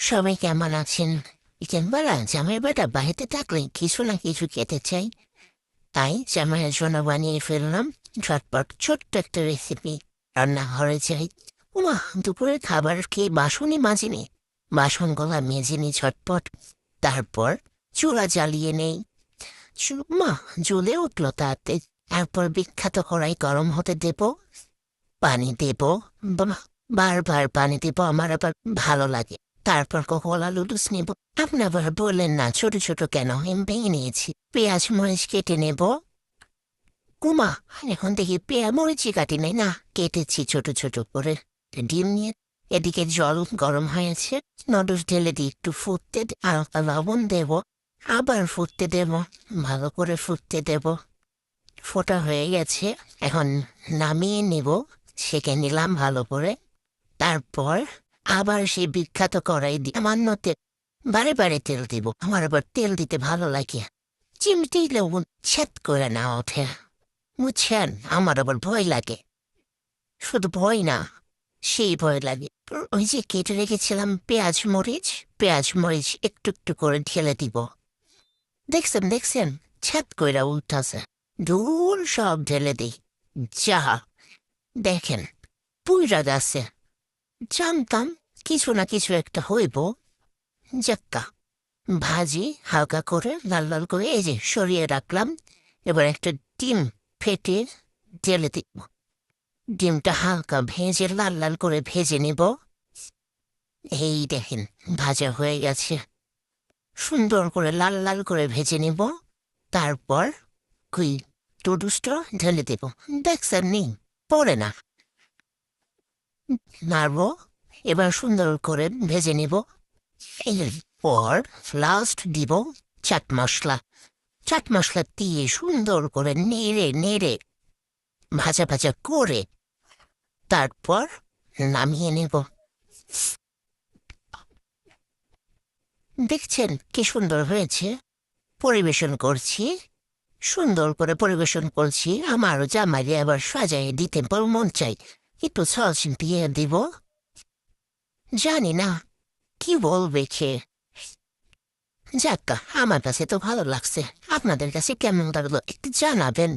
সবাই কেমন আছেন? কিংবা জামাই বেটা বাড়িতে থাকলে কিছু না কিছু খেতে চাই, তাই জামাইয়ের জন্য বানিয়ে ফেললাম ঝটপট ছোট্ট একটা রেসিপি। রান্না ঘরে যাই, উমা দুপুরের খাবার খেয়ে বাসনই মাজিনি। বাসনগুলা মেজে নি ঝটপট। তারপর চুলা জ্বালিয়ে নেই। মা জ্বলে উঠলো তাতে। তারপর বিখ্যাত কড়াই গরম হতে দেব, পানি দেব। বারবার পানি দেব, আমার আবার ভালো লাগে। তারপর কোলা লুডুস নেব। আপনি আবার বললেন না ছোট ছোট কেন, আমি ভেঙে নিয়েছি। পেঁয়াজ মরিচ কেটে নেব। কুমা এখন দেখি মরিচই কাটি নাই, না কেটেছি ছোট ছোট করে। ডিম নিয়ে এদিকে জল গরম হয়েছে, নুডলস ঢেলে দিই, একটু ফুটতে হালকা লবণ দেব, আবার ফুটতে দেব, ভালো করে ফুটতে দেব। ফোটা হয়ে গেছে, এখন নামিয়ে নেব। সেঁকে নিলাম ভালো করে। তারপর আবার সেই বিখ্যাত কড়াই দিয়ে সামান্য তেল, বারে বারে তেল দিব, আমার আবার তেল দিতে ভালো লাগে। চিমটি লবণ ছেদ করে না ওঠে, বুঝছেন? আমার আবার ভয় লাগে। শুধু ভয় না, সেই ভয় লাগে। ওই যে কেটে রেখেছিলাম পেঁয়াজ মরিচ একটু একটু করে ঢেলে দিব। দেখছেন দেখছেন, ছেদ কইরা উঠতেছে। ধুল সব ঢেলে দিই। যা দেখেন, পুইরা যাচ্ছে। জানতাম কিছু না কিছু একটা হইব। যাক্কা, ভাজি হালকা করে লাল লাল করে এই যে সরিয়ে রাখলাম। এবার একটা ডিম ফেটে ঢেলে দিব। ডিমটা হালকা ভেজে লাল লাল করে ভেজে নেব। এই দেখেন, ভাজা হয়ে গেছে। সুন্দর করে লাল লাল করে ভেজে নেব। তারপর কুই টুডুসটা ঢেলে দেব। দেখছেন নি, পড়ে না। নাড়ব, এবার সুন্দর করে ভেজে নেব। এরপর লাস্ট দিব চাট মশলা। চাট মশলা দিয়ে সুন্দর করে নেড়ে নেড়ে ভাজা ভাজা করে তারপর নামিয়ে নেব। দেখছেন কি সুন্দর হয়েছে। পরিবেশন করছি, সুন্দর করে পরিবেশন করছি। আমারও জামাইরে আবার সাজাইয়ে দিতে মন চাই, একটু সস দিয়ে দিব। জানি না কি বলবে খেয়ে। যাক্কা, আমার কাছে তো ভালো লাগছে। আপনাদের কাছে কেমন লাগলো একটু জানাবেন।